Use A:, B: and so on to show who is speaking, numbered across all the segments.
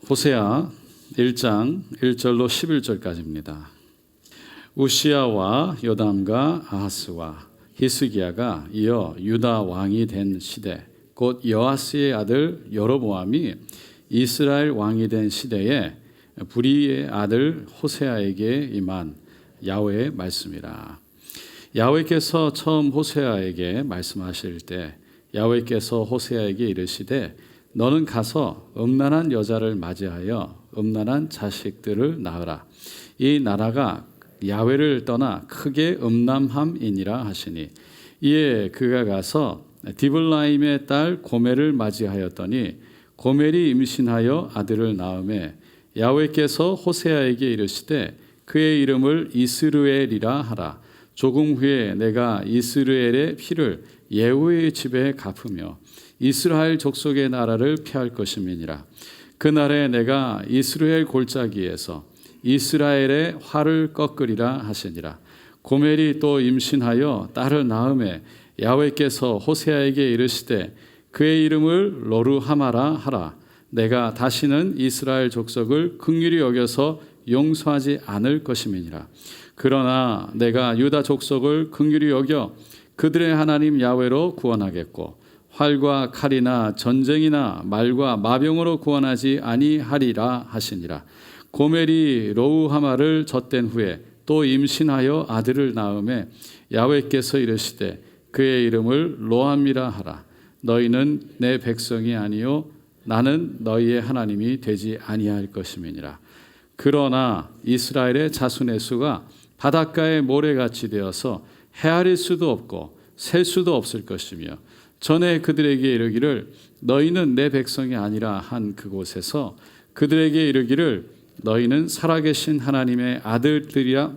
A: 호세아 1장 1절로 11절까지입니다. 우시야와 요담과 아하스와 히스기야가 이어 유다 왕이 된 시대, 곧 여아스의 아들 여로보암이 이스라엘 왕이 된 시대에 부리의 아들 호세아에게 임한 야훼의 말씀이라. 야훼께서 처음 호세아에게 말씀하실 때 야훼께서 호세아에게 이르시되 너는 가서 음란한 여자를 맞이하여 음란한 자식들을 낳으라. 이 나라가 야훼를 떠나 크게 음란함이니라 하시니, 이에 그가 가서 디블라임의 딸 고멜을 맞이하였더니 고멜이 임신하여 아들을 낳음에 야훼께서 호세아에게 이르시되 그의 이름을 이스르엘이라 하라. 조금 후에 내가 이스르엘의 피를 예후의 집에 갚으며 이스라엘 족속의 나라를 피할 것임이니라. 그날에 내가 이스라엘 골짜기에서 이스라엘의 활을 꺾으리라 하시니라. 고멜이 또 임신하여 딸을 낳음에 야훼께서 호세아에게 이르시되 그의 이름을 로르하마라 하라. 내가 다시는 이스라엘 족속을 긍휼히 여겨서 용서하지 않을 것임이니라. 그러나 내가 유다 족속을 긍휼히 여겨 그들의 하나님 야훼로 구원하겠고 활과 칼이나 전쟁이나 말과 마병으로 구원하지 아니하리라 하시니라. 고멜이 로우하마를 젖댄 후에 또 임신하여 아들을 낳음에 야훼께서 이르시되 그의 이름을 로암이라 하라. 너희는 내 백성이 아니요 나는 너희의 하나님이 되지 아니할 것임이니라. 그러나 이스라엘의 자손의 수가 바닷가의 모래같이 되어서 헤아릴 수도 없고 셀 수도 없을 것이며 전에 그들에게 이르기를 너희는 내 백성이 아니라 한 그곳에서 그들에게 이르기를 너희는 살아계신 하나님의 아들들이라.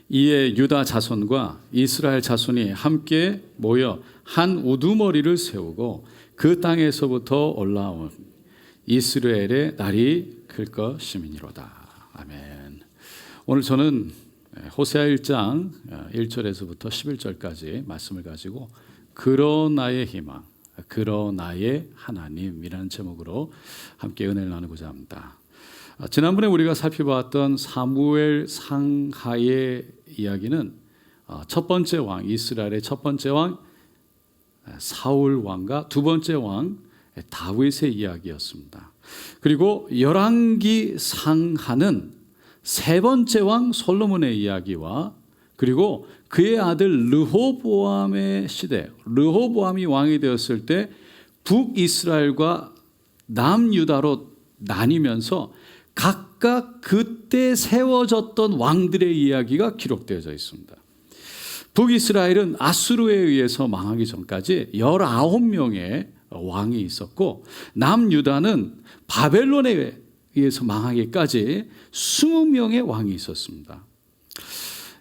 A: 이에 유다 자손과 이스라엘 자손이 함께 모여 한 우두머리를 세우고 그 땅에서부터 올라온 이스라엘의 날이 클 것임이니로다. 아멘. 오늘 저는 호세아 1장 1절에서부터 11절까지 말씀을 가지고 그러나의 희망, 그러나의 하나님이라는 제목으로 함께 은혜를 나누고자 합니다. 지난번에 우리가 살펴봤던 사무엘 상하의 이야기는 첫 번째 왕, 이스라엘의 첫 번째 왕 사울 왕과 두 번째 왕 다윗의 이야기였습니다. 그리고 열왕기 상하는 세 번째 왕 솔로몬의 이야기와 그리고 그의 아들 르호보암의 시대, 르호보암이 왕이 되었을 때 북이스라엘과 남유다로 나뉘면서 각각 그때 세워졌던 왕들의 이야기가 기록되어져 있습니다. 북이스라엘은 아수르에 의해서 망하기 전까지 19명의 왕이 있었고 남유다는 바벨론에 의해서 망하기까지 20명의 왕이 있었습니다.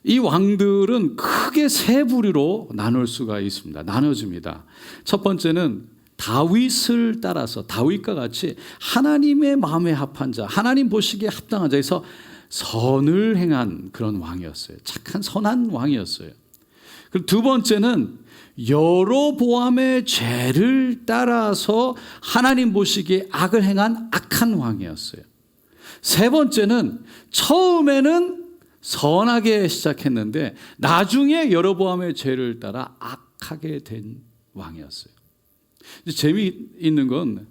A: 이 왕들은 크게 세 부류로 나눌 수가 있습니다. 나눠집니다. 첫 번째는 다윗을 따라서 다윗과 같이 하나님의 마음에 합한 자, 하나님 보시기에 합당한 자에서 선을 행한 그런 왕이었어요. 착한 선한 왕이었어요. 그리고 두 번째는 여로보암의 죄를 따라서 하나님 보시기에 악을 행한 악한 왕이었어요. 세 번째는 처음에는 선하게 시작했는데 나중에 여로보암의 죄를 따라 악하게 된 왕이었어요. 재미있는 건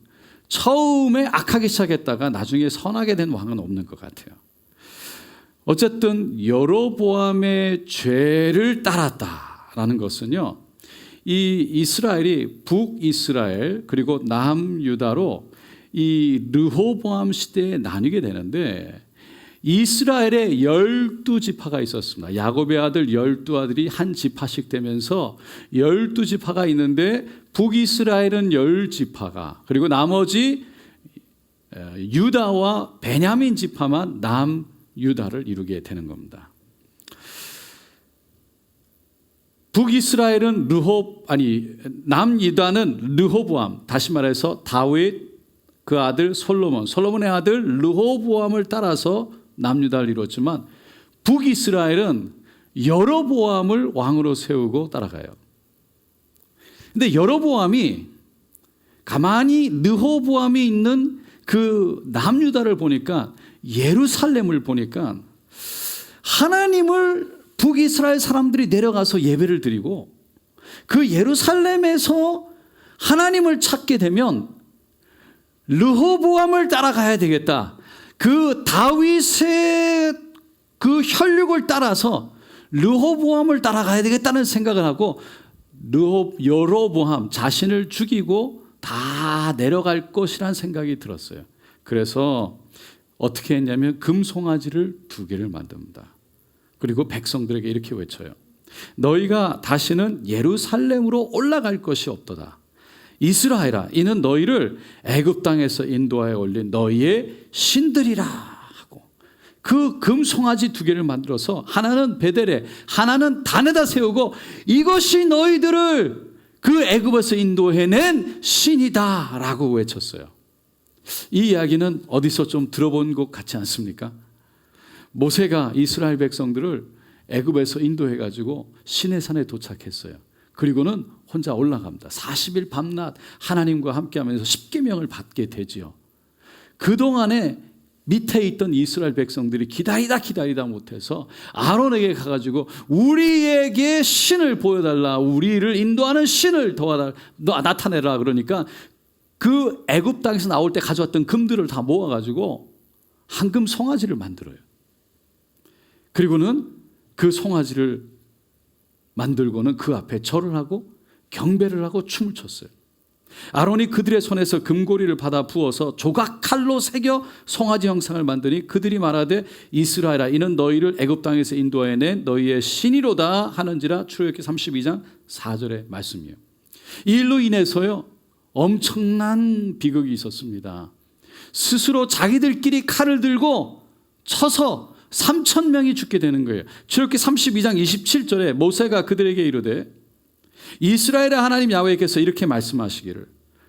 A: 처음에 악하게 시작했다가 나중에 선하게 된 왕은 없는 것 같아요. 어쨌든 여로보암의 죄를 따랐다라는 것은요, 이 이스라엘이 북이스라엘 그리고 남유다로 이 르호보암 시대에 나뉘게 되는데 이스라엘에 12지파가 있었습니다. 야곱의 아들 12아들이 한 지파씩 되면서 12지파가 있는데 북이스라엘은 10지파가 그리고 나머지 유다와 베냐민 지파만 남유다를 이루게 되는 겁니다. 북이스라엘은 남유다는 르호보암, 다시 말해서 다윗 그 아들 솔로몬의 아들 르호보암을 따라서 남유다를 이뤘지만 북이스라엘은 여로보암을 왕으로 세우고 따라가요. 근데 여로보암이 가만히 르호보암이 있는 그 남유다를 보니까, 예루살렘을 보니까 하나님을 북이스라엘 사람들이 내려가서 예배를 드리고, 그 예루살렘에서 하나님을 찾게 되면 르호보암을 따라가야 되겠다. 그 다윗의 그 혈육을 따라서 르호보암을 따라가야 되겠다는 생각을 하고, 여로보암 자신을 죽이고 다 내려갈 것이라는 생각이 들었어요. 그래서 어떻게 했냐면 금송아지를 2개를 만듭니다. 그리고 백성들에게 이렇게 외쳐요. 너희가 다시는 예루살렘으로 올라갈 것이 없도다. 이스라엘아, 이는 너희를 애굽 땅에서 인도하여 올린 너희의 신들이라 하고, 그 금송아지 2개를 만들어서 하나는 베델에, 하나는 단에다 세우고, 이것이 너희들을 그 애굽에서 인도해낸 신이다라고 외쳤어요. 이 이야기는 어디서 좀 들어본 것 같지 않습니까? 모세가 이스라엘 백성들을 애굽에서 인도해가지고 시내산에 도착했어요. 그리고는 혼자 올라갑니다. 40일 밤낮 하나님과 함께하면서 십계명을 받게 되지요. 그동안에 밑에 있던 이스라엘 백성들이 기다리다 못해서 아론에게 가가지고 우리에게 신을 보여달라, 우리를 인도하는 신을 나타내라. 그러니까 그 애굽 땅에서 나올 때 가져왔던 금들을 다 모아가지고 황금 송아지를 만들어요. 그리고는 그 송아지를 만들고는 그 앞에 절을 하고 경배를 하고 춤을 췄어요. 아론이 그들의 손에서 금고리를 받아 부어서 조각칼로 새겨 송아지 형상을 만드니 그들이 말하되 이스라엘아, 이는 너희를 애굽 땅에서 인도해낸 너희의 신이로다 하는지라. 출애굽기 32장 4절의 말씀이에요. 이 일로 인해서요, 엄청난 비극이 있었습니다. 스스로 자기들끼리 칼을 들고 쳐서 3,000명이 죽게 되는 거예요. 출애굽기 32장 27절에 모세가 그들에게 이르되 이스라엘의 하나님 야훼께서 이렇게 말씀하시기를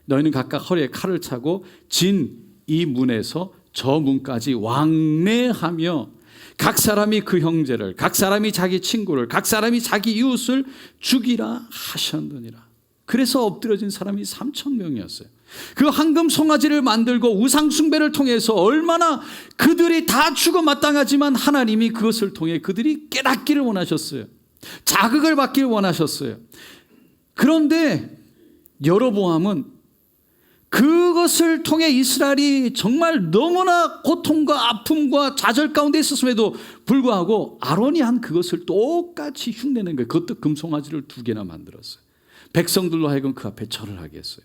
A: 너희는 각각 허리에 칼을 차고 진 이 문에서 저 문까지 왕래하며 각 사람이 그 형제를, 각 사람이 자기 친구를, 각 사람이 자기 이웃을 죽이라 하셨느니라. 그래서 엎드려진 사람이 3,000명이었어요. 그 황금 송아지를 만들고 우상 숭배를 통해서 얼마나 그들이 다 죽어 마땅하지만 하나님이 그것을 통해 그들이 깨닫기를 원하셨어요. 자극을 받기를 원하셨어요. 그런데 여로보암은 그것을 통해 이스라엘이 정말 너무나 고통과 아픔과 좌절 가운데 있었음에도 불구하고 아론이 한 그것을 똑같이 흉내낸 거예요. 그것도 금송아지를 2개나 만들었어요. 백성들로 하여금 그 앞에 절을 하게 했어요.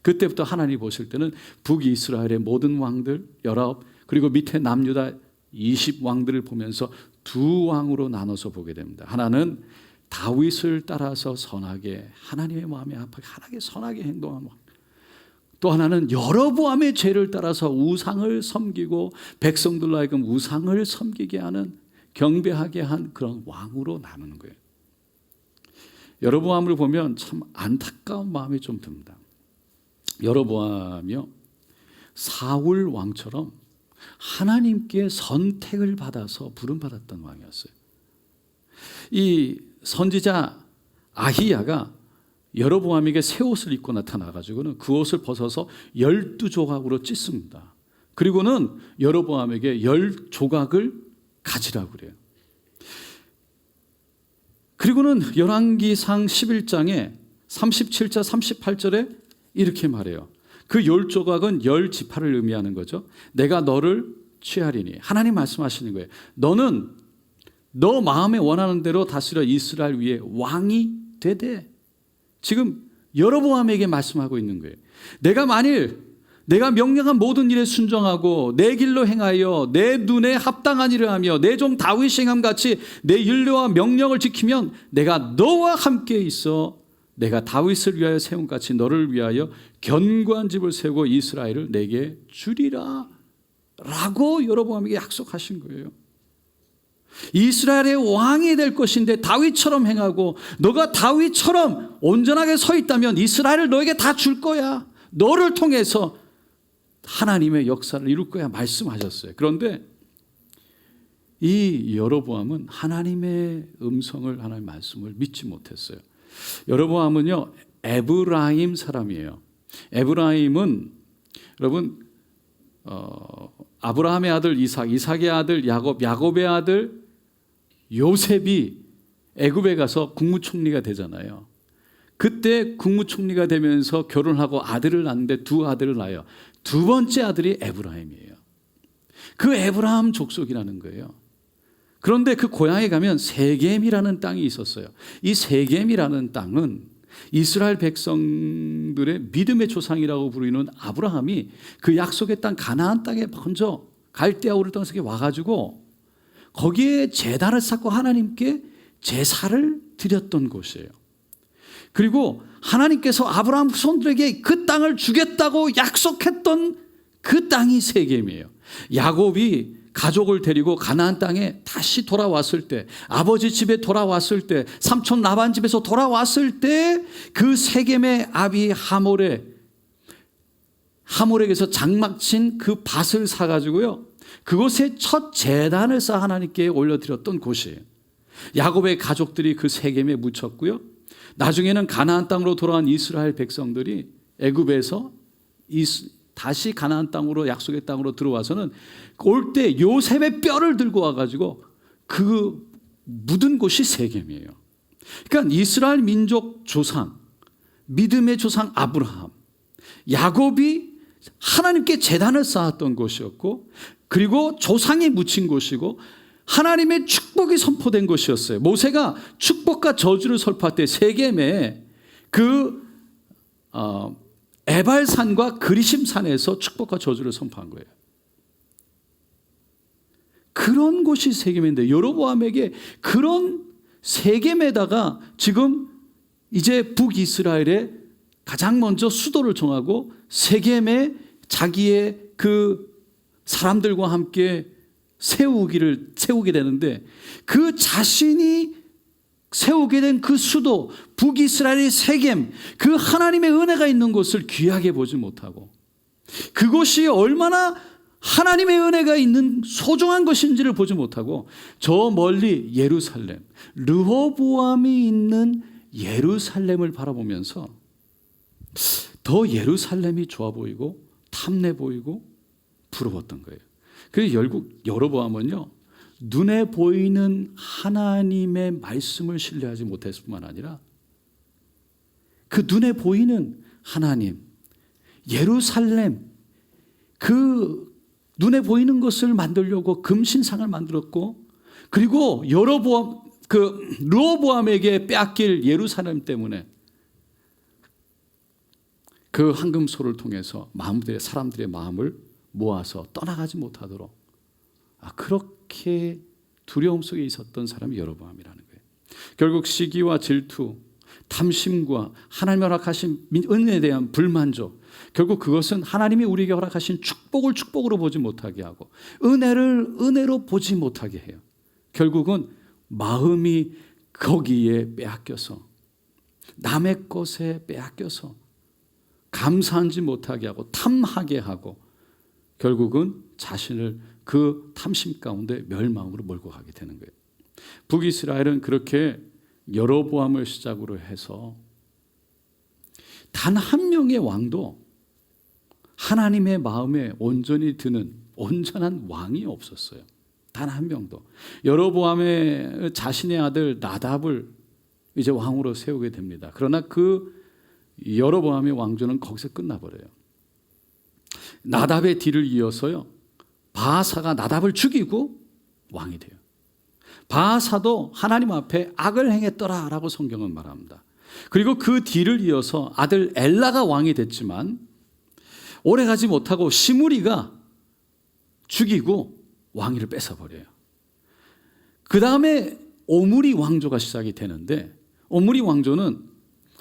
A: 그때부터 하나님이 보실 때는 북이스라엘의 모든 왕들 19, 그리고 밑에 남유다 20 왕들을 보면서 2왕으로 나눠서 보게 됩니다. 하나는 다윗을 따라서 선하게, 하나님의 마음에 합하게 하나님께 선하게 행동한 왕. 또 하나는 여로보암의 죄를 따라서 우상을 섬기고 백성들로 하여금 우상을 섬기게 하는, 경배하게 한 그런 왕으로 나누는 거예요. 여로보암을 보면 참 안타까운 마음이 좀 듭니다. 여로보암이요, 사울 왕처럼 하나님께 선택을 받아서 부름받았던 왕이었어요. 이 선지자 아히야가 여로보암에게 새 옷을 입고 나타나가지고는 그 옷을 벗어서 12조각으로 찢습니다. 그리고는 여로보암에게 10조각을 가지라고 그래요. 그리고는 열왕기상 11장에 37절 38절에 이렇게 말해요. 그 10조각은 10지파를 의미하는 거죠. 내가 너를 취하리니, 하나님 말씀하시는 거예요. 너는 너 마음에 원하는 대로 다스려 이스라엘 위에 왕이 되되, 지금 여로보암에게 말씀하고 있는 거예요. 내가 만일 내가 명령한 모든 일에 순종하고 내 길로 행하여 내 눈에 합당한 일을 하며 내 종 다윗이 행함 같이 내 율례와 명령을 지키면 내가 너와 함께 있어 내가 다윗을 위하여 세운 같이 너를 위하여 견고한 집을 세우고 이스라엘을 내게 주리라 라고 여로보암에게 약속하신 거예요. 이스라엘의 왕이 될 것인데 다윗처럼 행하고 너가 다윗처럼 온전하게 서 있다면 이스라엘을 너에게 다 줄 거야. 너를 통해서 하나님의 역사를 이룰 거야 말씀하셨어요. 그런데 이 여로보암은 하나님의 음성을, 하나님의 말씀을 믿지 못했어요. 여로보암은요, 에브라임 사람이에요. 에브라임은 여러분 아브라함의 아들 이삭, 이삭의 아들 야곱, 야곱의 아들 요셉이 애굽에 가서 국무총리가 되잖아요. 그때 국무총리가 되면서 결혼하고 아들을 낳는데 두 아들을 낳아요. 두 번째 아들이 에브라임이에요. 그 에브라임 족속이라는 거예요. 그런데 그 고향에 가면 세겜이라는 땅이 있었어요. 이 세겜이라는 땅은 이스라엘 백성들의 믿음의 조상이라고 부르는 아브라함이 그 약속의 땅 가나안 땅에 먼저 갈대아 우르 땅에 와가지고 거기에 제단을 쌓고 하나님께 제사를 드렸던 곳이에요. 그리고 하나님께서 아브라함 후손들에게 그 땅을 주겠다고 약속했던 그 땅이 세겜이에요. 야곱이 가족을 데리고 가나안 땅에 다시 돌아왔을 때, 아버지 집에 돌아왔을 때, 삼촌 라반 집에서 돌아왔을 때 그 세겜의 아비 하몰에게서 장막 친 그 밭을 사가지고요, 그곳에 첫 제단을 쌓아 하나님께 올려드렸던 곳이에요. 야곱의 가족들이 그 세겜에 묻혔고요, 나중에는 가나안 땅으로 돌아온 이스라엘 백성들이 애굽에서 다시 가나안 땅으로, 약속의 땅으로 들어와서는 올 때 요셉의 뼈를 들고 와가지고 그 묻은 곳이 세겜이에요. 그러니까 이스라엘 민족 조상, 믿음의 조상 아브라함, 야곱이 하나님께 제단을 쌓았던 곳이었고, 그리고 조상이 묻힌 곳이고, 하나님의 축복이 선포된 곳이었어요. 모세가 축복과 저주를 선포할 때 세겜에 그 에발산과 그리심산에서 축복과 저주를 선포한 거예요. 그런 곳이 세겜인데, 여로보암에게 그런 세겜에다가 지금 이제 북이스라엘에 가장 먼저 수도를 정하고 세겜에 자기의 그 사람들과 함께 세우게 되는데, 그 자신이 세우게 된 그 수도 북이스라엘의 세겜, 그 하나님의 은혜가 있는 곳을 귀하게 보지 못하고, 그곳이 얼마나 하나님의 은혜가 있는 소중한 것인지를 보지 못하고, 저 멀리 예루살렘, 르호보암이 있는 예루살렘을 바라보면서 더 예루살렘이 좋아 보이고 탐내 보이고 부러웠던 거예요. 그래서 결국 여로보암은요, 눈에 보이는 하나님의 말씀을 신뢰하지 못했을 뿐만 아니라 그 눈에 보이는 하나님, 예루살렘, 그 눈에 보이는 것을 만들려고 금신상을 만들었고, 그리고 르호보암에게 빼앗길 예루살렘 때문에 그 황금소를 통해서 사람들의 마음을 모아서 떠나가지 못하도록 그렇게 두려움 속에 있었던 사람이 여로보암이라는 거예요. 결국 시기와 질투, 탐심과 하나님이 허락하신 은혜에 대한 불만족, 결국 그것은 하나님이 우리에게 허락하신 축복을 축복으로 보지 못하게 하고 은혜를 은혜로 보지 못하게 해요. 결국은 마음이 거기에 빼앗겨서, 남의 것에 빼앗겨서 감사하지 못하게 하고 탐하게 하고, 결국은 자신을 그 탐심 가운데 멸망으로 몰고 가게 되는 거예요. 북이스라엘은 그렇게 여로보암을 시작으로 해서 단 한 명의 왕도 하나님의 마음에 온전히 드는 온전한 왕이 없었어요. 단 한 명도. 여로보암의 자신의 아들 나답을 이제 왕으로 세우게 됩니다. 그러나 그 여로보암의 왕조는 거기서 끝나버려요. 나답의 뒤를 이어서요, 바아사가 나답을 죽이고 왕이 돼요. 바아사도 하나님 앞에 악을 행했더라라고 성경은 말합니다. 그리고 그 뒤를 이어서 아들 엘라가 왕이 됐지만 오래가지 못하고 시므리가 죽이고 왕위를 뺏어버려요. 그 다음에 오므리 왕조가 시작이 되는데, 오므리 왕조는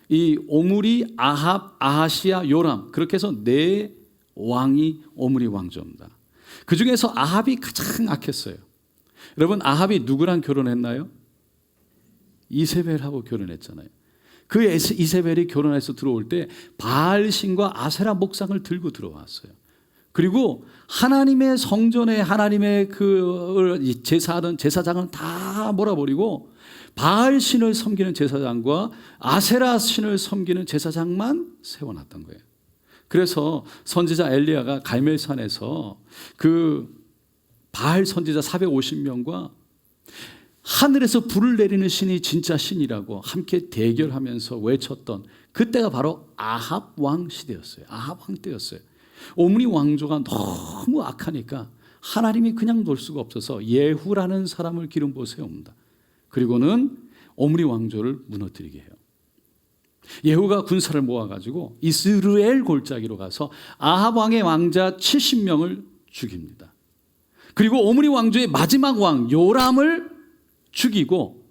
A: 이 오므리, 아합, 아하시아, 요람, 그렇게 해서 네 왕이 오므리 왕조입니다. 그 중에서 아합이 가장 악했어요. 여러분, 아합이 누구랑 결혼했나요? 이세벨하고 결혼했잖아요. 그 이세벨이 결혼해서 들어올 때 바알신과 아세라 목상을 들고 들어왔어요. 그리고 하나님의 성전에 하나님의 그 제사하던 제사장은 다 몰아버리고 바알신을 섬기는 제사장과 아세라 신을 섬기는 제사장만 세워놨던 거예요. 그래서 선지자 엘리야가 갈멜산에서 그 바알 선지자 450명과 하늘에서 불을 내리는 신이 진짜 신이라고 함께 대결하면서 외쳤던 그때가 바로 아합 왕 시대였어요. 아합 왕 때였어요. 옴리 왕조가 너무 악하니까 하나님이 그냥 놓을 수가 없어서 예후라는 사람을 기름 부어 세웁니다. 그리고는 옴리 왕조를 무너뜨리게 해요. 예후가 군사를 모아가지고 이스라엘 골짜기로 가서 아합 왕의 왕자 70명을 죽입니다. 그리고 오므리 왕조의 마지막 왕 요람을 죽이고,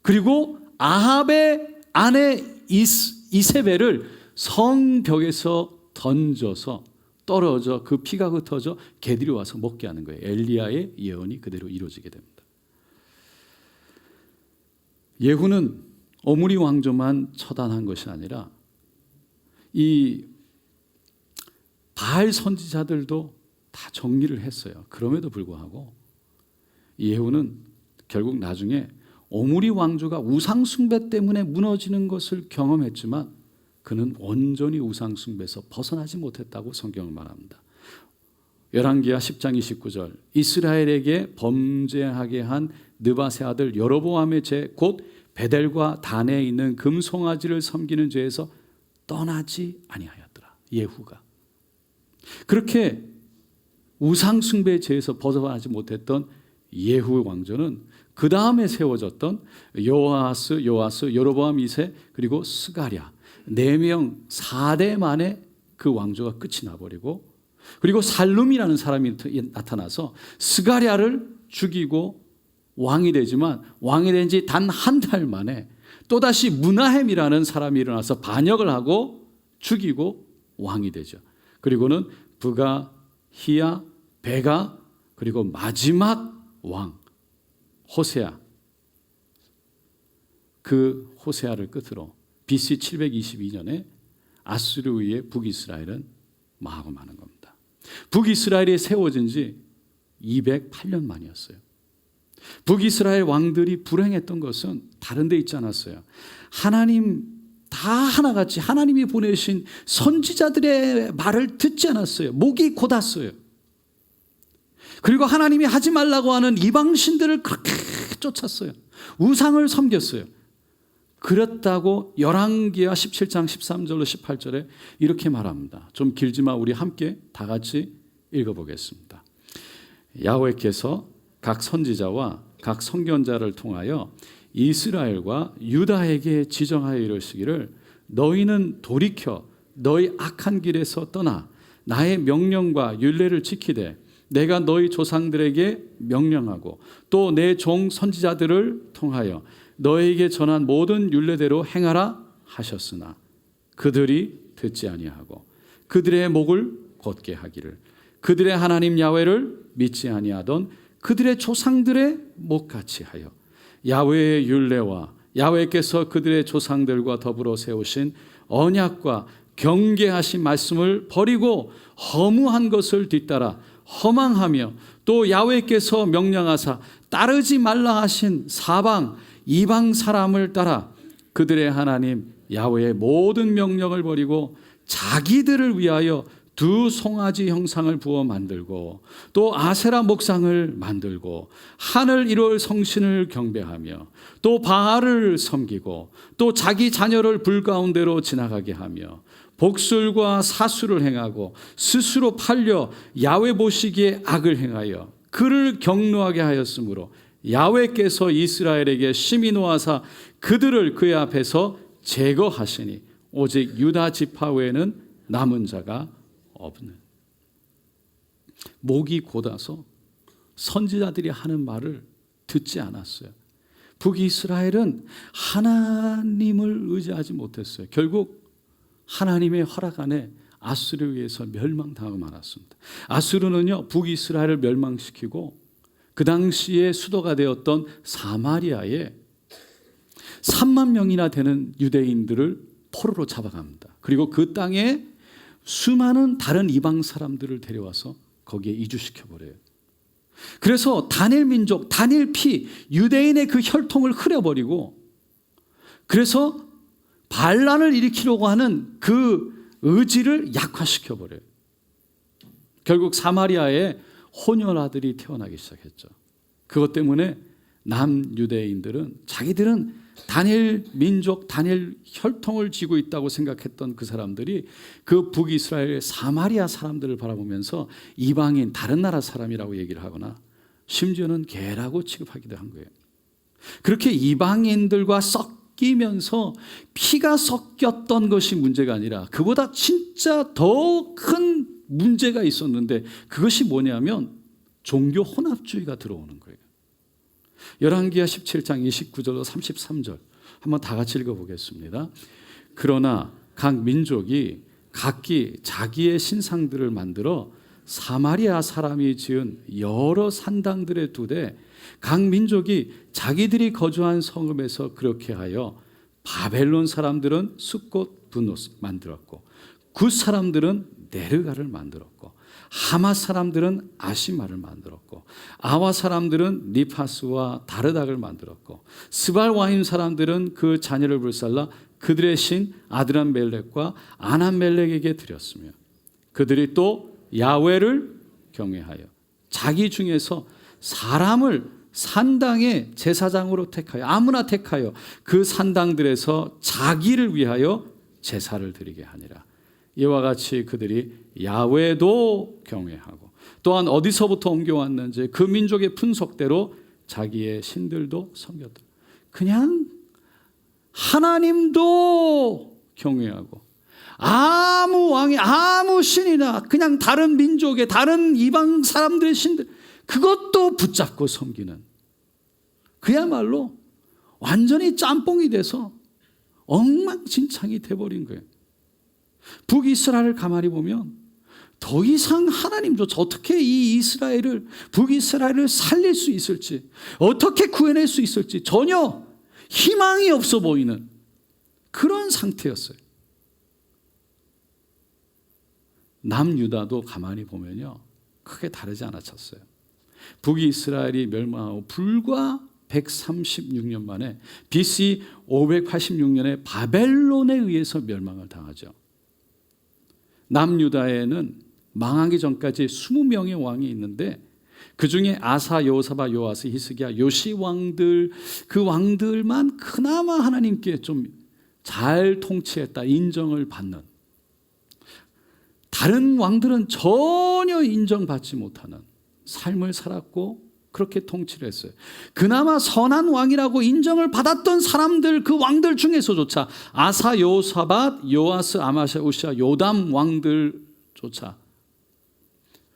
A: 그리고 아합의 아내 이세벨을 성벽에서 던져서 떨어져 그 피가 흩어져 개들이 와서 먹게 하는 거예요. 엘리야의 예언이 그대로 이루어지게 됩니다. 예후는 오므리 왕조만 처단한 것이 아니라 이 바알 선지자들도 다 정리를 했어요. 그럼에도 불구하고 예후는 결국 나중에 오므리 왕조가 우상 숭배 때문에 무너지는 것을 경험했지만 그는 온전히 우상 숭배에서 벗어나지 못했다고 성경은 말합니다. 열왕기하 10장 29절 이스라엘에게 범죄하게 한 느바세 아들 여로보암의 죄 곧 베델과 단에 있는 금송아지를 섬기는 죄에서 떠나지 아니하였더라. 예후가 그렇게 우상 숭배의 죄에서 벗어나지 못했던 예후 왕조는 그 다음에 세워졌던 요아스, 여로보암 2세 그리고 스가랴 4명 4대 만에 그 왕조가 끝이 나버리고, 그리고 살룸이라는 사람이 나타나서 스가랴를 죽이고 왕이 되지만 왕이 된 지 단 한 달 만에 또다시 문하햄이라는 사람이 일어나서 반역을 하고 죽이고 왕이 되죠. 그리고는 브가, 히야, 베가, 그리고 마지막 왕 호세아, 그 호세아를 끝으로 BC 722년에 아수르에 의해 북이스라엘은 망하고 마는 겁니다. 북이스라엘이 세워진 지 208년 만이었어요. 북이스라엘 왕들이 불행했던 것은 다른 데 있지 않았어요. 하나님 다 하나같이 하나님이 보내신 선지자들의 말을 듣지 않았어요. 목이 곧았어요. 그리고 하나님이 하지 말라고 하는 이방신들을 그렇게 쫓았어요. 우상을 섬겼어요. 그렇다고 열왕기하 17장 13절로 18절에 이렇게 말합니다. 좀 길지만 우리 함께 다 같이 읽어보겠습니다. 야훼께서 각 선지자와 각 선견자를 통하여 이스라엘과 유다에게 지정하여 이르시기를 너희는 돌이켜 너희 악한 길에서 떠나 나의 명령과 율례를 지키되 내가 너희 조상들에게 명령하고 또 내 종 선지자들을 통하여 너에게 전한 모든 율례대로 행하라 하셨으나 그들이 듣지 아니하고 그들의 목을 곧게 하기를 그들의 하나님 야훼를 믿지 아니하던 그들의 조상들의 목같이 하여 야훼의 율례와 야훼께서 그들의 조상들과 더불어 세우신 언약과 경계하신 말씀을 버리고 허무한 것을 뒤따라 허망하며 또 야훼께서 명령하사 따르지 말라 하신 사방 이방 사람을 따라 그들의 하나님 야훼의 모든 명령을 버리고 자기들을 위하여 두 송아지 형상을 부어 만들고 또 아세라 목상을 만들고 하늘 이룰 성신을 경배하며 또 바알을 섬기고 또 자기 자녀를 불 가운데로 지나가게 하며 복술과 사수를 행하고 스스로 팔려 야훼 보시기에 악을 행하여 그를 경노하게 하였으므로 야훼께서 이스라엘에게 심히 노하사 그들을 그의 앞에서 제거하시니 오직 유다 지파 외에는 남은 자가 없는. 목이 곧아서 선지자들이 하는 말을 듣지 않았어요. 북이스라엘은 하나님을 의지하지 못했어요. 결국 하나님의 허락 안에 아수르에 의해서 멸망당하고 말았습니다. 아수르는요 북이스라엘을 멸망시키고 그 당시에 수도가 되었던 사마리아에 3만 명이나 되는 유대인들을 포로로 잡아갑니다. 그리고 그 땅에 수많은 다른 이방 사람들을 데려와서 거기에 이주시켜버려요. 그래서 다닐 민족, 다닐 피, 유대인의 그 혈통을 흐려버리고 그래서 반란을 일으키려고 하는 그 의지를 약화시켜 버려요. 결국 사마리아에 혼혈 아들이 태어나기 시작했죠. 그것 때문에 남유대인들은 자기들은 다니엘 민족, 다니엘 혈통을 지고 있다고 생각했던 그 사람들이 그 북이스라엘 사마리아 사람들을 바라보면서 이방인, 다른 나라 사람이라고 얘기를 하거나 심지어는 개라고 취급하기도 한 거예요. 그렇게 이방인들과 섞이면서 피가 섞였던 것이 문제가 아니라 그보다 진짜 더 큰 문제가 있었는데, 그것이 뭐냐면 종교 혼합주의가 들어오는 거예요. 열왕기하 17장 29절로 33절 한번 다 같이 읽어보겠습니다. 그러나 각 민족이 각기 자기의 신상들을 만들어 사마리아 사람이 지은 여러 산당들에 두되 각 민족이 자기들이 거주한 성읍에서 그렇게 하여 바벨론 사람들은 숫곳 분노스 만들었고 굿 사람들은 네르가를 만들었고 하마 사람들은 아시마를 만들었고 아와 사람들은 니파스와 다르닥을 만들었고 스발와임 사람들은 그 자녀를 불살라 그들의 신 아드람멜렉과 아남멜렉에게 드렸으며 그들이 또 야훼를 경외하여 자기 중에서 사람을 산당의 제사장으로 택하여 아무나 택하여 그 산당들에서 자기를 위하여 제사를 드리게 하니라. 이와 같이 그들이 야훼도 경외하고 또한 어디서부터 옮겨왔는지 그 민족의 분석대로 자기의 신들도 섬겼다. 그냥 하나님도 경외하고 아무 왕이 아무 신이나 그냥 다른 민족의 다른 이방 사람들의 신들 그것도 붙잡고 섬기는, 그야말로 완전히 짬뽕이 돼서 엉망진창이 돼버린 거예요. 북이스라엘을 가만히 보면 더 이상 하나님조차 어떻게 이 이스라엘을, 북이스라엘을 살릴 수 있을지, 어떻게 구해낼 수 있을지 전혀 희망이 없어 보이는 그런 상태였어요. 남유다도 가만히 보면요 크게 다르지 않았었어요. 북이스라엘이 멸망하고 불과 136년 만에 BC 586년에 바벨론에 의해서 멸망을 당하죠. 남유다에는 망하기 전까지 20명의 왕이 있는데 그 중에 아사, 여호사밧, 요아스, 히스기야, 요시 왕들, 그 왕들만 그나마 하나님께 좀 잘 통치했다 인정을 받는, 다른 왕들은 전혀 인정받지 못하는 삶을 살았고 그렇게 통치를 했어요. 그나마 선한 왕이라고 인정을 받았던 사람들, 그 왕들 중에서조차 아사, 여호사밧, 요아스, 아마샤, 우시아, 요담 왕들조차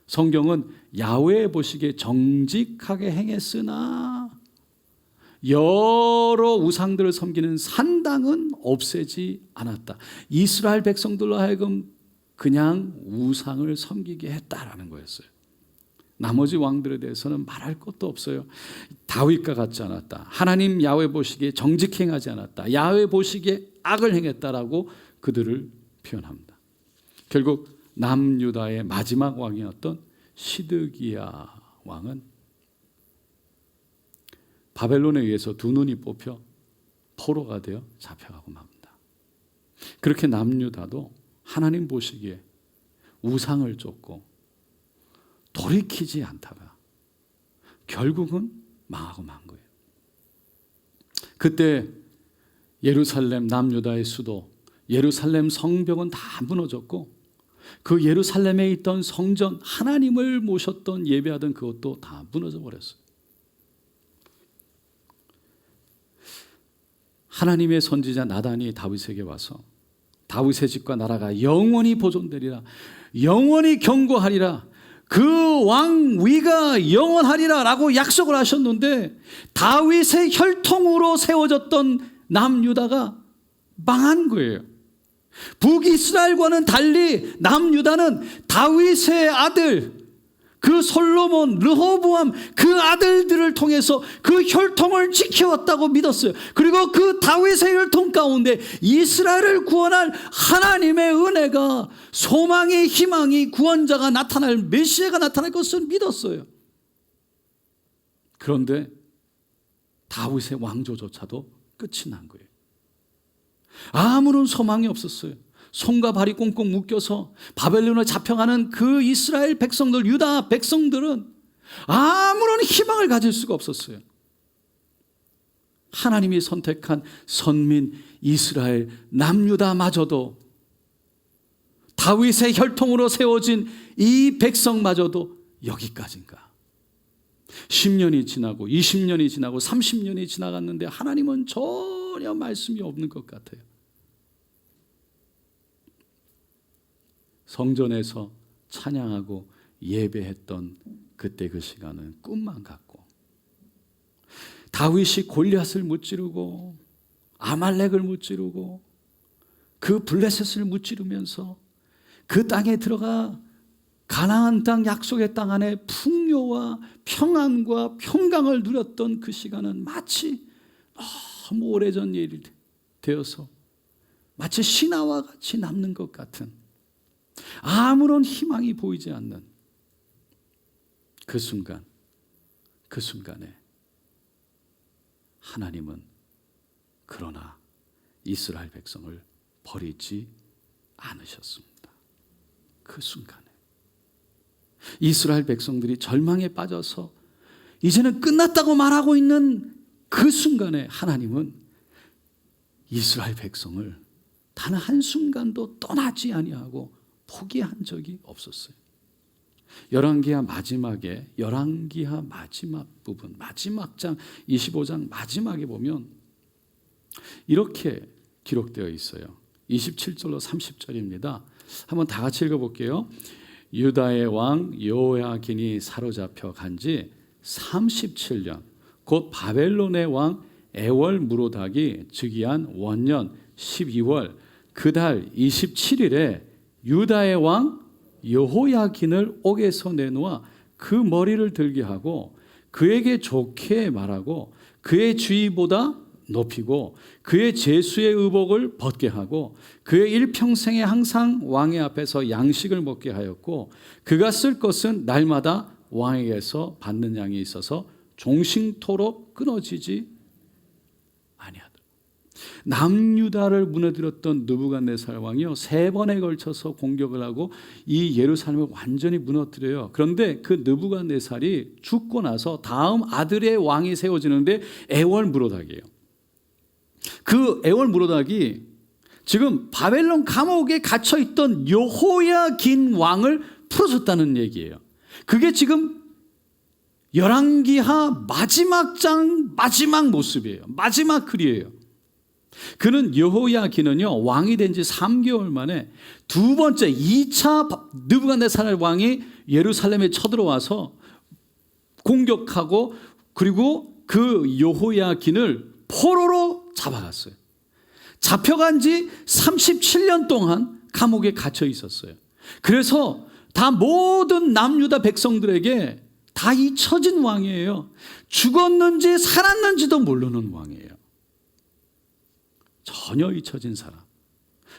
A: 성경은 야훼 보시기에 정직하게 행했으나 여러 우상들을 섬기는 산당은 없애지 않았다. 이스라엘 백성들로 하여금 그냥 우상을 섬기게 했다라는 거였어요. 나머지 왕들에 대해서는 말할 것도 없어요. 다윗과 같지 않았다. 하나님 야훼 보시기에 정직히 행하지 않았다. 야훼 보시기에 악을 행했다라고 그들을 표현합니다. 결국 남유다의 마지막 왕이었던 시드기야 왕은 바벨론에 의해서 두 눈이 뽑혀 포로가 되어 잡혀가고 맙니다. 그렇게 남유다도 하나님 보시기에 우상을 쫓고 돌이키지 않다가 결국은 망하고 만 거예요. 그때 예루살렘, 남유다의 수도 예루살렘 성벽은 다 무너졌고 그 예루살렘에 있던 성전, 하나님을 모셨던 예배하던 그것도 다 무너져 버렸어요. 하나님의 선지자 나단이 다윗에게 와서 다윗의 집과 나라가 영원히 보존되리라, 영원히 경고하리라, 그 왕위가 영원하리라 라고 약속을 하셨는데 다윗의 혈통으로 세워졌던 남유다가 망한 거예요. 북이스라엘과는 달리 남유다는 다윗의 아들, 그 솔로몬, 르호보암 그 아들들을 통해서 그 혈통을 지켜왔다고 믿었어요. 그리고 그 다윗의 혈통 가운데 이스라엘을 구원할 하나님의 은혜가, 소망의 희망이, 구원자가 나타날, 메시아가 나타날 것을 믿었어요. 그런데 다윗의 왕조조차도 끝이 난 거예요. 아무런 소망이 없었어요. 손과 발이 꽁꽁 묶여서 바벨론에 잡혀가는 그 이스라엘 백성들, 유다 백성들은 아무런 희망을 가질 수가 없었어요. 하나님이 선택한 선민 이스라엘 남유다마저도, 다윗의 혈통으로 세워진 이 백성마저도 여기까지인가. 10년이 지나고 20년이 지나고 30년이 지나갔는데 하나님은 전혀 말씀이 없는 것 같아요. 성전에서 찬양하고 예배했던 그때 그 시간은 꿈만 같고, 다윗이 골리앗을 무찌르고 아말렉을 무찌르고 그 블레셋을 무찌르면서 그 땅에 들어가 가나안 땅, 약속의 땅 안에 풍요와 평안과 평강을 누렸던 그 시간은 마치 너무 오래전 일이 되어서 마치 신화와 같이 남는 것 같은, 아무런 희망이 보이지 않는 그 순간, 그 순간에 하나님은 그러나 이스라엘 백성을 버리지 않으셨습니다. 그 순간에 이스라엘 백성들이 절망에 빠져서 이제는 끝났다고 말하고 있는 그 순간에 하나님은 이스라엘 백성을 단 한순간도 떠나지 아니하고 포기한 적이 없었어요. 열왕기하 마지막에, 열왕기하 마지막 부분, 마지막 장 25장 마지막에 보면 이렇게 기록되어 있어요. 27절로 30절입니다. 한번 다 같이 읽어볼게요. 유다의 왕 여호야긴이 사로잡혀 간지 37년, 곧 바벨론의 왕 에월무로닥이 즉위한 원년 12월 그 달 27일에 유다의 왕 여호야긴을 옥에서 내놓아 그 머리를 들게 하고 그에게 좋게 말하고 그의 주의보다 높이고 그의 제수의 의복을 벗게 하고 그의 일평생에 항상 왕의 앞에서 양식을 먹게 하였고 그가 쓸 것은 날마다 왕에게서 받는 양이 있어서 종신토록 끊어지지 아니하더라. 남유다를 무너뜨렸던 느부갓네살 왕이요 3번에 걸쳐서 공격을 하고 이 예루살렘을 완전히 무너뜨려요. 그런데 그 느부갓네살이 죽고 나서 다음 아들의 왕이 세워지는데 에월무로닥이에요. 그 에월무로닥이 지금 바벨론 감옥에 갇혀있던 여호야긴 왕을 풀어줬다는 얘기예요. 그게 지금 열왕기하 마지막 장 마지막 모습이에요. 마지막 글이에요. 그는 여호야긴은요 왕이 된 지 3개월 만에 두 번째 2차 느부갓네살 왕이 예루살렘에 쳐들어와서 공격하고 그리고 그 여호야긴을 포로로 잡아갔어요. 잡혀간 지 37년 동안 감옥에 갇혀 있었어요. 그래서 다 모든 남유다 백성들에게 다 잊혀진 왕이에요. 죽었는지 살았는지도 모르는 왕이에요. 전혀 잊혀진 사람.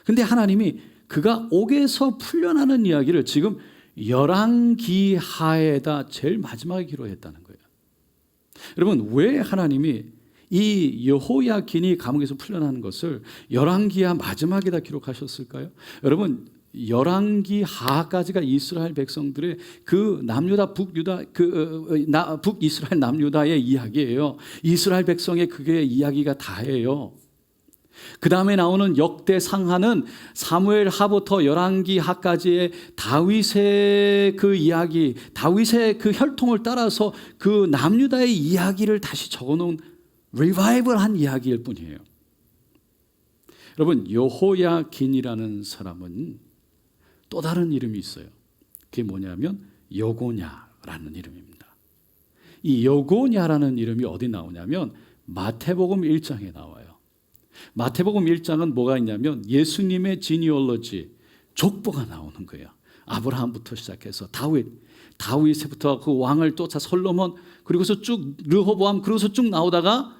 A: 근데 하나님이 그가 옥에서 풀려나는 이야기를 지금 열왕기하에다 제일 마지막에 기록했다는 거예요. 여러분, 왜 하나님이 이 여호야긴이 감옥에서 풀려나는 것을 열왕기하 마지막에다 기록하셨을까요? 여러분, 열왕기하까지가 이스라엘 백성들의 그 남유다 북유다 북이스라엘 남유다의 이야기예요. 이스라엘 백성의 그게 이야기가 다예요. 그 다음에 나오는 역대상하는 사무엘하부터 열왕기하까지의 다윗의 그 이야기, 다윗의 그 혈통을 따라서 그 남유다의 이야기를 다시 적어놓은 리바이벌한 이야기일 뿐이에요. 여러분, 여호야긴이라는 사람은 또 다른 이름이 있어요. 그게 뭐냐면 여고냐라는 이름입니다. 이 여고냐라는 이름이 어디 나오냐면 마태복음 1장에 나와요. 마태복음 1장은 뭐가 있냐면 예수님의 지니올로지, 족보가 나오는 거예요. 아브라함부터 시작해서 다윗부터 그 왕을 쫓아 솔로몬, 그리고서 쭉 르호보암, 그리고서 쭉 나오다가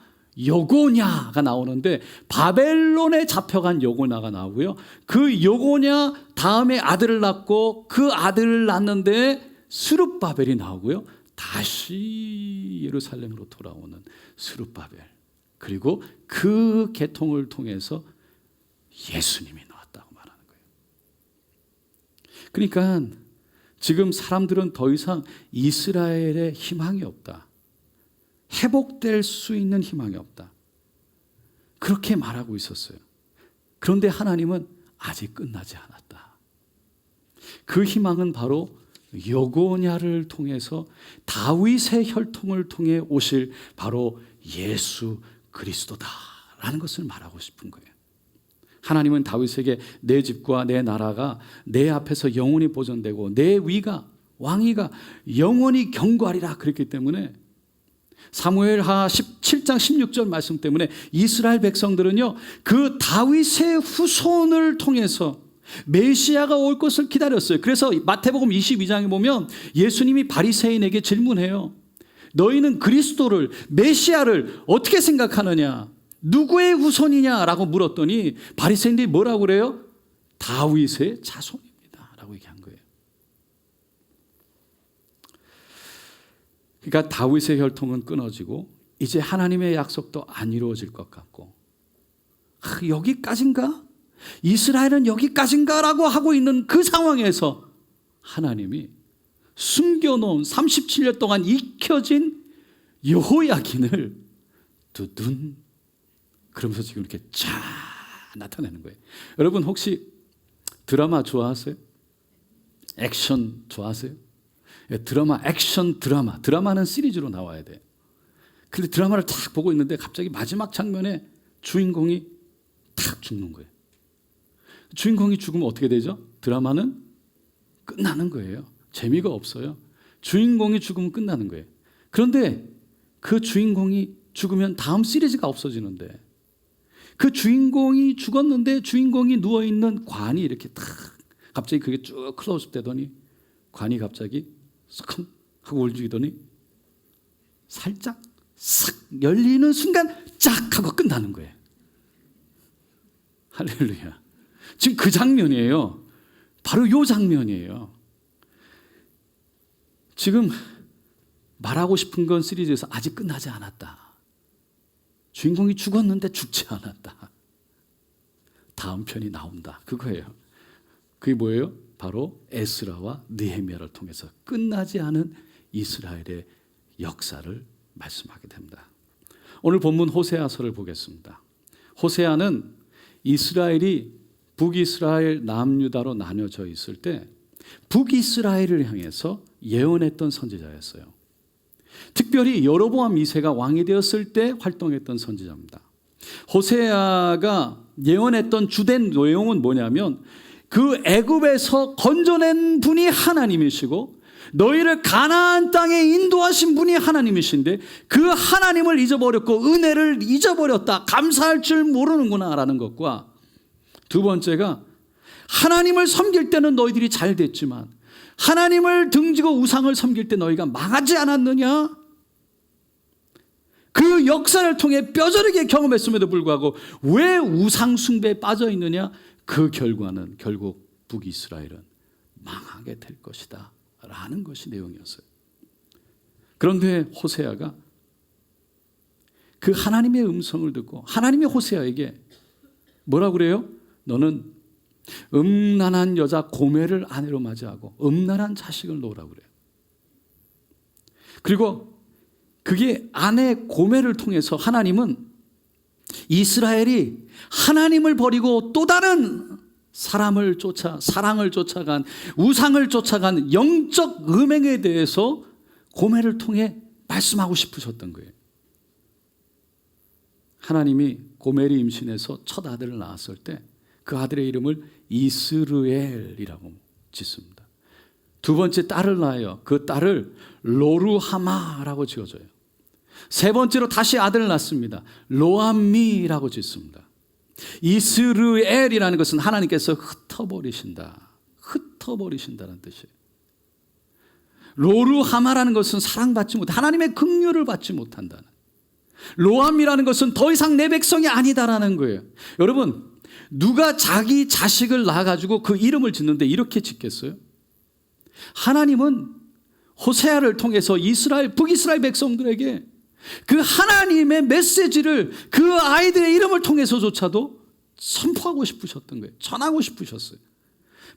A: 여고냐가 나오는데 바벨론에 잡혀간 여고냐가 나오고요. 그 여고냐 다음에 아들을 낳고 그 아들을 낳는데 스룹바벨이 나오고요. 다시 예루살렘으로 돌아오는 스룹바벨, 그리고 그 계통을 통해서 예수님이 나왔다고 말하는 거예요. 그러니까 지금 사람들은 더 이상 이스라엘의 희망이 없다. 회복될 수 있는 희망이 없다. 그렇게 말하고 있었어요. 그런데 하나님은 아직 끝나지 않았다. 그 희망은 바로 여고냐를 통해서 다윗의 혈통을 통해 오실 바로 예수 그리스도다라는 것을 말하고 싶은 거예요. 하나님은 다윗에게 내 집과 내 나라가 내 앞에서 영원히 보존되고 내 위가 왕위가 영원히 경고하리라 그랬기 때문에 사무엘하 17장 16절 말씀 때문에 이스라엘 백성들은요 그 다윗의 후손을 통해서 메시아가 올 것을 기다렸어요. 그래서 마태복음 22장에 보면 예수님이 바리새인에게 질문해요. 너희는 그리스도를 메시아를 어떻게 생각하느냐? 누구의 후손이냐라고 물었더니 바리새인들이 뭐라고 그래요? 다윗의 자손입니다 라고 얘기한 거예요. 그러니까 다윗의 혈통은 끊어지고 이제 하나님의 약속도 안 이루어질 것 같고 여기까지인가? 이스라엘은 여기까지인가? 라고 하고 있는 그 상황에서 하나님이 숨겨놓은 37년 동안 익혀진 여호야긴을 두둔 그러면서 지금 이렇게 쫙 나타내는 거예요. 여러분 혹시 드라마 좋아하세요? 액션 좋아하세요? 드라마, 액션 드라마. 드라마는 시리즈로 나와야 돼. 근데 드라마를 탁 보고 있는데 갑자기 마지막 장면에 주인공이 탁 죽는 거예요. 주인공이 죽으면 어떻게 되죠? 드라마는 끝나는 거예요. 재미가 없어요. 주인공이 죽으면 끝나는 거예요. 그런데 그 주인공이 죽으면 다음 시리즈가 없어지는데 그 주인공이 죽었는데 주인공이 누워있는 관이 이렇게 탁 갑자기 그게 쭉 클로즈업 되더니 관이 갑자기 싹 하고 울리더니 살짝 싹 열리는 순간 쫙 하고 끝나는 거예요. 할렐루야. 지금 그 장면이에요. 바로 이 장면이에요. 지금 말하고 싶은 건 시리즈에서 아직 끝나지 않았다. 주인공이 죽었는데 죽지 않았다. 다음 편이 나온다. 그거예요. 그게 뭐예요? 바로 에스라와 느헤미야를 통해서 끝나지 않은 이스라엘의 역사를 말씀하게 됩니다. 오늘 본문 호세아서를 보겠습니다. 호세아는 이스라엘이 북이스라엘, 남유다로 나뉘어져 있을 때 북이스라엘을 향해서 예언했던 선지자였어요. 특별히 여로보암 2세가 왕이 되었을 때 활동했던 선지자입니다. 호세아가 예언했던 주된 내용은 뭐냐면 그 애굽에서 건져낸 분이 하나님이시고 너희를 가나안 땅에 인도하신 분이 하나님이신데 그 하나님을 잊어버렸고 은혜를 잊어버렸다. 감사할 줄 모르는구나 라는 것과 두 번째가 하나님을 섬길 때는 너희들이 잘 됐지만 하나님을 등지고 우상을 섬길 때 너희가 망하지 않았느냐? 그 역사를 통해 뼈저리게 경험했음에도 불구하고 왜 우상 숭배에 빠져 있느냐? 그 결과는 결국 북이스라엘은 망하게 될 것이다 라는 것이 내용이었어요. 그런데 호세아가 그 하나님의 음성을 듣고 하나님이 호세아에게 뭐라고 그래요? 너는 음란한 여자 고멜을 아내로 맞이하고 음란한 자식을 놓으라고 그래요. 그리고 그게 아내 고멜을 통해서 하나님은 이스라엘이 하나님을 버리고 또 다른 사랑을 쫓아간 우상을 쫓아간 영적 음행에 대해서 고멜을 통해 말씀하고 싶으셨던 거예요. 하나님이 고멜이 임신해서 첫 아들을 낳았을 때 그 아들의 이름을 이스르엘이라고 짓습니다. 두 번째 딸을 낳아요. 그 딸을 로루하마라고 지어줘요. 세 번째로 다시 아들을 낳습니다. 로암미라고 짓습니다. 이스르엘이라는 것은 하나님께서 흩어버리신다는 뜻이에요. 로루하마라는 것은 사랑받지 못해 하나님의 긍휼을 받지 못한다는. 로암이라는 것은 더 이상 내 백성이 아니다라는 거예요. 여러분, 누가 자기 자식을 낳아가지고 그 이름을 짓는데 이렇게 짓겠어요? 하나님은 호세아를 통해서 북이스라엘 백성들에게 그 하나님의 메시지를 그 아이들의 이름을 통해서조차도 선포하고 싶으셨던 거예요. 전하고 싶으셨어요.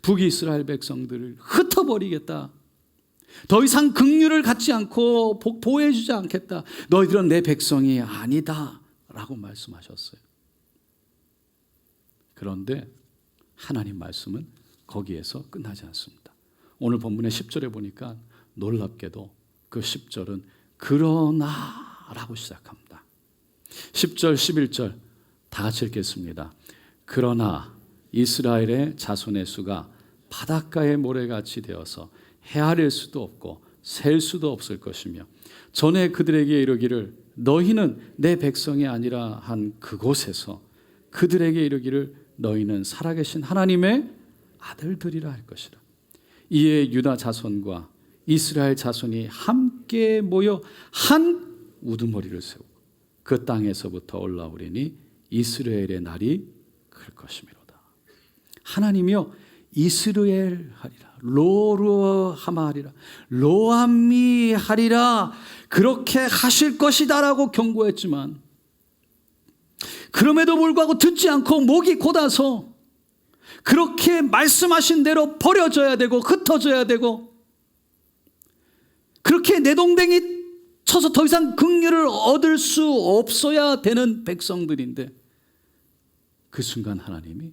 A: 북이스라엘 백성들을 흩어버리겠다. 더 이상 긍휼을 갖지 않고 보호해주지 않겠다. 너희들은 내 백성이 아니다 라고 말씀하셨어요. 그런데 하나님 말씀은 거기에서 끝나지 않습니다. 오늘 본문의 10절에 보니까 놀랍게도 그 10절은 그러나 라고 시작합니다. 10절 11절 다 같이 읽겠습니다. 그러나 이스라엘의 자손의 수가 바닷가의 모래같이 되어서 헤아릴 수도 없고 셀 수도 없을 것이며 전에 그들에게 이르기를 너희는 내 백성이 아니라 한 그곳에서 그들에게 이르기를 너희는 살아계신 하나님의 아들들이라 할 것이라. 이에 유다 자손과 이스라엘 자손이 함께 모여 한 우두머리를 세우고 그 땅에서부터 올라오리니 이스라엘의 날이 클 것이미로다. 하나님이여 이스라엘 하리라, 로루하마 하리라, 로암미 하리라, 그렇게 하실 것이다라고 경고했지만 그럼에도 불구하고 듣지 않고 목이 곧아서 그렇게 말씀하신 대로 버려져야 되고 흩어져야 되고 그렇게 내동댕이 쳐서 더 이상 긍휼을 얻을 수 없어야 되는 백성들인데 그 순간 하나님이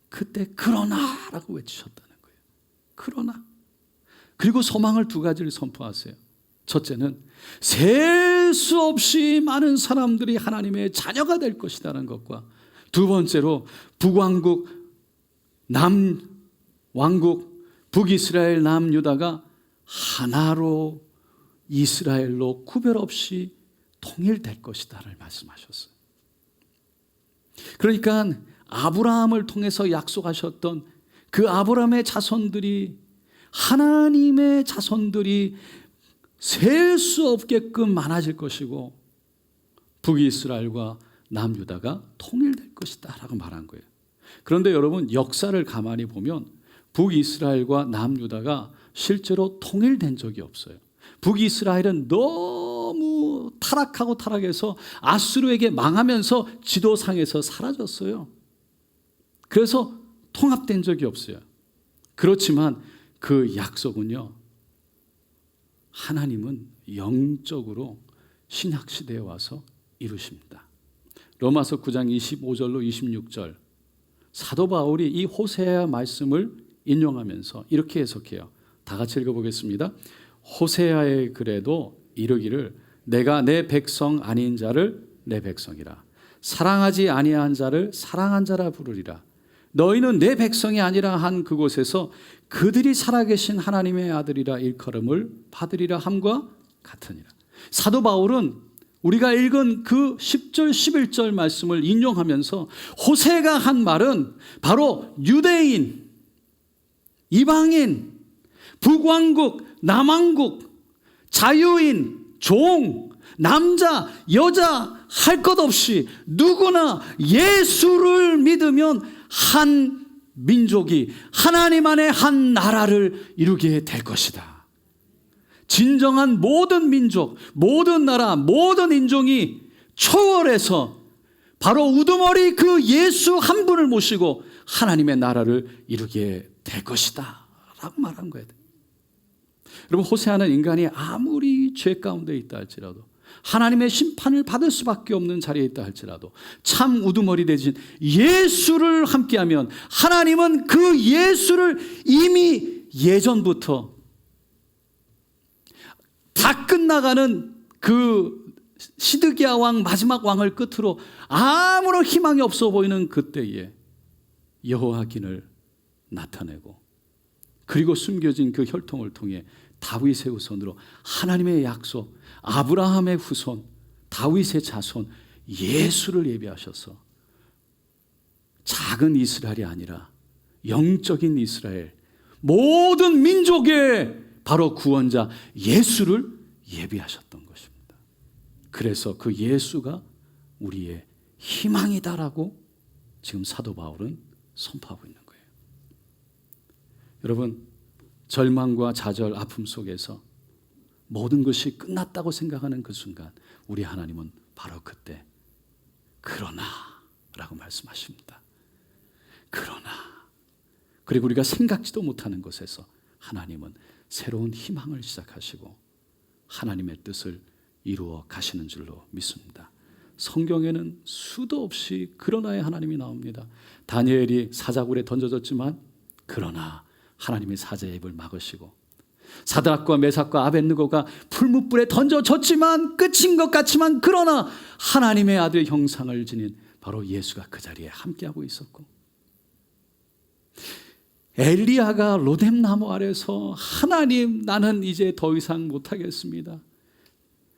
A: 그때 그러나라고 외치셨다는 거예요. 그러나. 그리고 소망을 두 가지를 선포하세요. 첫째는 셀 수 없이 많은 사람들이 하나님의 자녀가 될 것이라는 것과 두 번째로 북왕국 남왕국 북이스라엘 남유다가 하나로 이스라엘로 구별 없이 통일될 것이다를 말씀하셨어요. 그러니까 아브라함을 통해서 약속하셨던 그 아브라함의 자손들이 하나님의 자손들이 셀 수 없게끔 많아질 것이고 북이스라엘과 남유다가 통일될 것이다 라고 말한 거예요. 그런데 여러분 역사를 가만히 보면 북이스라엘과 남유다가 실제로 통일된 적이 없어요. 북이스라엘은 너무 타락해서 아수르에게 망하면서 지도상에서 사라졌어요. 그래서 통합된 적이 없어요. 그렇지만 그 약속은요, 하나님은 영적으로 신약시대에 와서 이루십니다. 로마서 9장 25절로 26절 사도 바울이 이 호세아 말씀을 인용하면서 이렇게 해석해요. 다 같이 읽어보겠습니다. 호세아의 글에도 이르기를 내가 내 백성 아닌 자를 내 백성이라 사랑하지 아니한 자를 사랑한 자라 부르리라. 너희는 내 백성이 아니라 한 그곳에서 그들이 살아계신 하나님의 아들이라 일컬음을 받으리라 함과 같으니라. 사도 바울은 우리가 읽은 그 10절 11절 말씀을 인용하면서 호세가 한 말은 바로 유대인, 이방인, 북왕국, 남왕국, 자유인, 종, 남자, 여자 할 것 없이 누구나 예수를 믿으면 한 민족이 하나님 안에 한 나라를 이루게 될 것이다. 진정한 모든 민족, 모든 나라, 모든 인종이 초월해서 바로 우두머리 그 예수 한 분을 모시고 하나님의 나라를 이루게 될 것이다 라고 말한 거예요. 여러분 호세아는 인간이 아무리 죄 가운데 있다 할지라도 하나님의 심판을 받을 수밖에 없는 자리에 있다 할지라도 참 우두머리 대신 예수를 함께하면 하나님은 그 예수를 이미 예전부터 다 끝나가는 그 시드기야 왕 마지막 왕을 끝으로 아무런 희망이 없어 보이는 그때에 여호와긴을 나타내고 그리고 숨겨진 그 혈통을 통해 다윗의 후손으로 하나님의 약속 아브라함의 후손 다윗의 자손 예수를 예비하셔서 작은 이스라엘이 아니라 영적인 이스라엘 모든 민족의 바로 구원자 예수를 예비하셨던 것입니다. 그래서 그 예수가 우리의 희망이다라고 지금 사도 바울은 선포하고 있는 거예요. 여러분 절망과 좌절, 아픔 속에서 모든 것이 끝났다고 생각하는 그 순간 우리 하나님은 바로 그때 그러나 라고 말씀하십니다. 그러나 그리고 우리가 생각지도 못하는 곳에서 하나님은 새로운 희망을 시작하시고 하나님의 뜻을 이루어 가시는 줄로 믿습니다. 성경에는 수도 없이 그러나의 하나님이 나옵니다. 다니엘이 사자굴에 던져졌지만 그러나 하나님이 사자의 입을 막으시고, 사드락과 메삭과 아벳느고가 풀무불에 던져졌지만 끝인 것 같지만 그러나 하나님의 아들의 형상을 지닌 바로 예수가 그 자리에 함께하고 있었고, 엘리야가 로뎀나무 아래서 하나님, 나는 이제 더 이상 못하겠습니다.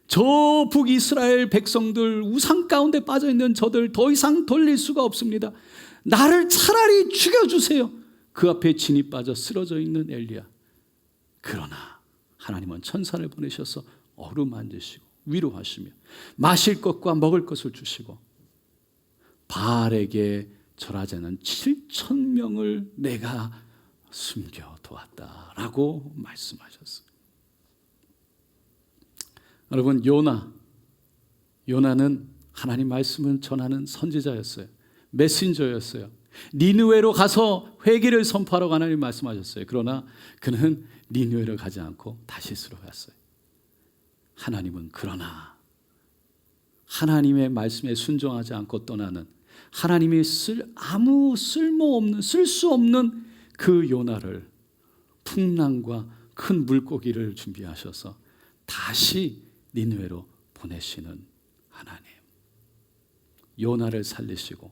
A: 저 북이스라엘 백성들, 우상 가운데 빠져있는 저들 더 이상 돌릴 수가 없습니다. 나를 차라리 죽여주세요. 그 앞에 진이 빠져 쓰러져 있는 엘리야. 그러나 하나님은 천사를 보내셔서 어루만지시고 위로하시며 마실 것과 먹을 것을 주시고 바알에게 절하자는 7,000명을 내가 숨겨두었다라고 말씀하셨어요. 여러분, 요나는 하나님 말씀을 전하는 선지자였어요. 메신저였어요. 니느웨로 가서 회개를 선포하라고 하나님 말씀하셨어요. 그러나 그는 니느웨로 가지 않고 다시스로 갔어요. 하나님은 그러나 하나님의 말씀에 순종하지 않고 떠나는, 하나님이 아무 쓸모없는, 쓸 수 없는 그 요나를 풍랑과 큰 물고기를 준비하셔서 다시 니느웨로 보내시는 하나님. 요나를 살리시고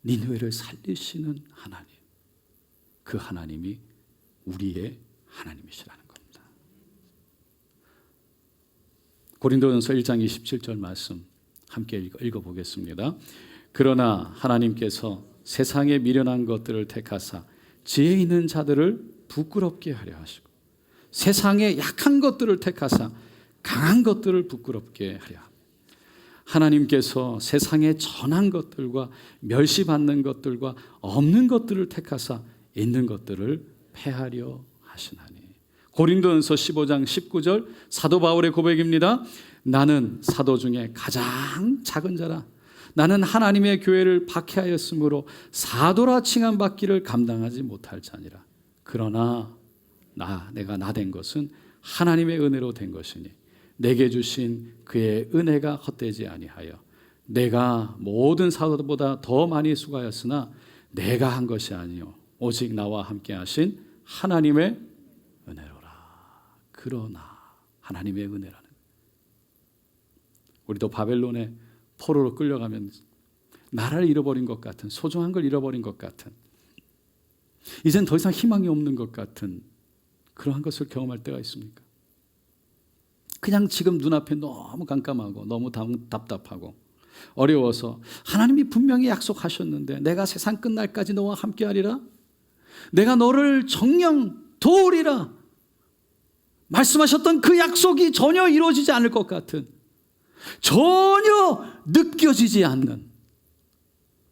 A: 니느웨를 살리시는 하나님. 그 하나님이 우리의 하나님이시라는 겁니다. 고린도전서 1장 27절 말씀 함께 읽어보겠습니다. 그러나 하나님께서 세상에 미련한 것들을 택하사 지혜 있는 자들을 부끄럽게 하려 하시고 세상에 약한 것들을 택하사 강한 것들을 부끄럽게 하려 합니다. 하나님께서 세상에 전한 것들과 멸시받는 것들과 없는 것들을 택하사 있는 것들을 폐하려 하시나니. 고린도전서 15장 19절 사도 바울의 고백입니다. 나는 사도 중에 가장 작은 자라. 나는 하나님의 교회를 박해하였으므로 사도라 칭함받기를 감당하지 못할 자니라. 그러나 내가 나된 것은 하나님의 은혜로 된 것이니 내게 주신 그의 은혜가 헛되지 아니하여 내가 모든 사도보다 더 많이 수고하였으나 내가 한 것이 아니요 오직 나와 함께 하신 하나님의 은혜로라. 그러나 하나님의 은혜라는, 우리도 바벨론에 포로로 끌려가면 나라를 잃어버린 것 같은, 소중한 걸 잃어버린 것 같은, 이젠 더 이상 희망이 없는 것 같은 그러한 것을 경험할 때가 있습니까? 그냥 지금 눈앞에 너무 깜깜하고 너무 답답하고 어려워서 하나님이 분명히 약속하셨는데 내가 세상 끝날까지 너와 함께하리라, 내가 너를 정령 도우리라 말씀하셨던 그 약속이 전혀 이루어지지 않을 것 같은, 전혀 느껴지지 않는,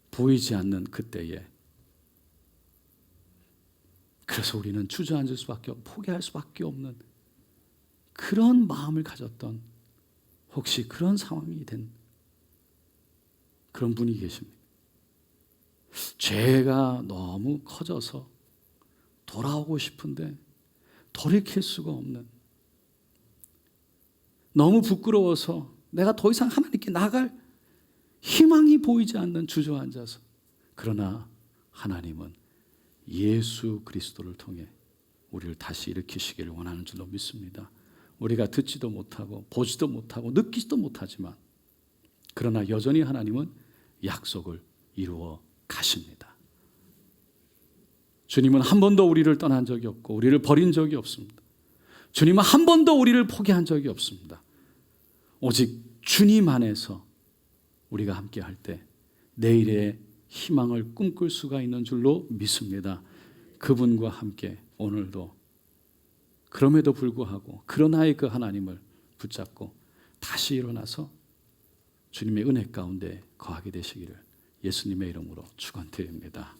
A: 보이지 않는 그때에 그래서 우리는 주저앉을 수밖에 없고 포기할 수밖에 없는 그런 마음을 가졌던, 혹시 그런 상황이 된 그런 분이 계십니까? 죄가 너무 커져서 돌아오고 싶은데 돌이킬 수가 없는, 너무 부끄러워서 내가 더 이상 하나님께 나갈 희망이 보이지 않는 주저앉아서, 그러나 하나님은 예수 그리스도를 통해 우리를 다시 일으키시기를 원하는 줄로 믿습니다. 우리가 듣지도 못하고 보지도 못하고 느끼지도 못하지만 그러나 여전히 하나님은 약속을 이루어 가십니다. 주님은 한 번도 우리를 떠난 적이 없고 우리를 버린 적이 없습니다. 주님은 한 번도 우리를 포기한 적이 없습니다. 오직 주님 안에서 우리가 함께 할 때 내일의 희망을 꿈꿀 수가 있는 줄로 믿습니다. 그분과 함께 오늘도 그럼에도 불구하고 그러나의 그 하나님을 붙잡고 다시 일어나서 주님의 은혜 가운데 거하게 되시기를 예수님의 이름으로 축원드립니다.